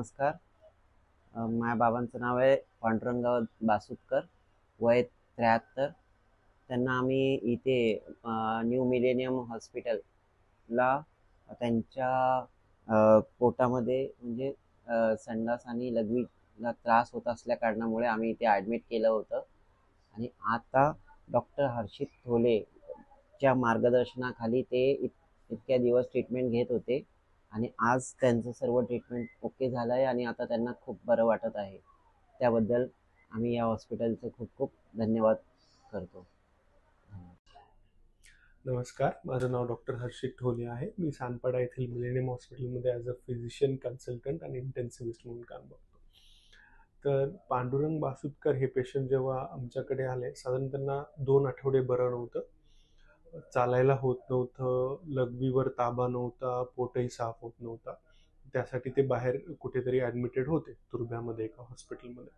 नमस्कार. माझ्या बाबांचं नाव आहे पांडुरंग बासुतकर, वय 73. त्यांना आम्ही इथे न्यू मिलेनियम हॉस्पिटलला त्यांच्या पोटामध्ये म्हणजे संडास आणि लघवीला त्रास होत असल्या कारणामुळे आम्ही इथे ॲडमिट केलं होतं. आणि आता डॉक्टर हर्षित थोलेच्या मार्गदर्शनाखाली ते इतक्या दिवस ट्रीटमेंट घेत होते आणि आज त्यांचं सर्व ट्रीटमेंट ओके झालं आहे आणि आता त्यांना खूप बरं वाटत आहे. त्याबद्दल आम्ही या हॉस्पिटलचे खूप खूप धन्यवाद करतो. नमस्कार, माझं नाव डॉक्टर हर्षित ढोले आहे. मी सानपाडा येथील मिलेनियम हॉस्पिटलमध्ये ॲज अ फिजिशियन कन्सल्टंट आणि इंटेन्सिव्हिस्ट म्हणून काम बघतो. तर पांडुरंग बासुतकर हे पेशंट जेव्हा आमच्याकडे आले, साधारण त्यांना 2 आठवडे बरं नव्हतं. चालायला होत नव्हतं, लघवीवर ताबा नव्हता, पोटही साफ होत नव्हता. त्यासाठी ते बाहेर कुठेतरी ॲडमिटेड होते, तुर्भ्यामध्ये एका हॉस्पिटलमध्ये.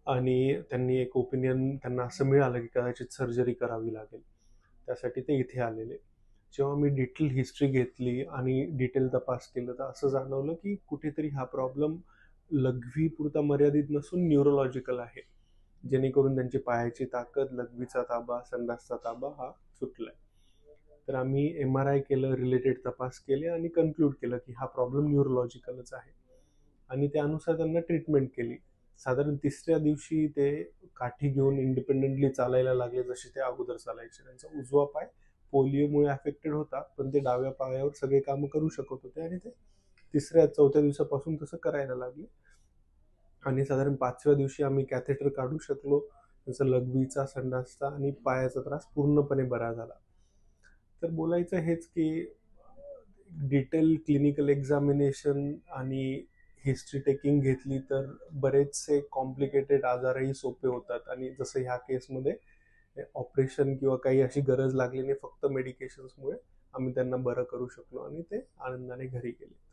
आणि त्यांनी एक ओपिनियन त्यांना असं मिळालं की कदाचित सर्जरी करावी लागेल. त्यासाठी ते इथे आलेले. जेव्हा मी डिटेल हिस्ट्री घेतली आणि डिटेल तपास केलं तर असं जाणवलं की कुठेतरी हा प्रॉब्लेम लघवीपुरता मर्यादित नसून न्यूरोलॉजिकल आहे, जेणेकरून त्यांची पायाची ताकद, लघवीचा ताबा, संडासचा ताबा हा सुटलाय. तर आम्ही MRI केलं, रिलेटेड तपास केले आणि कन्क्लूड केलं की हा प्रॉब्लेम न्यूरोलॉजिकलच आहे आणि त्यानुसार त्यांना ट्रीटमेंट केली. साधारण 3ऱ्या दिवशी ते काठी घेऊन इंडिपेंडेंटली चालायला लागले, जसे ते अगोदर चालायचे. त्यांचा उजवा पाय पोलिओमुळे अफेक्टेड होता, पण ते डाव्या पायावर सगळे कामं करू शकत होते आणि ते 3ऱ्या-4थ्या दिवसापासून तसं करायला लागले. आणि साधारण 5व्या दिवशी आम्ही कॅथेटर काढू शकलो. त्यांचा लघवीचा, संडासचा आणि पायाचा त्रास पूर्णपणे बरा झाला. तर बोलायचं हेच की डिटेल क्लिनिकल एक्झामिनेशन आणि हिस्ट्री टेकिंग घेतली तर बरेचसे कॉम्प्लिकेटेड आजारही सोपे होतात आणि जसं ह्या केसमध्ये ऑपरेशन किंवा काही अशी गरज लागली नाही, फक्त मेडिकेशन्समुळे आम्ही त्यांना बरं करू शकलो आणि ते आनंदाने घरी गेले.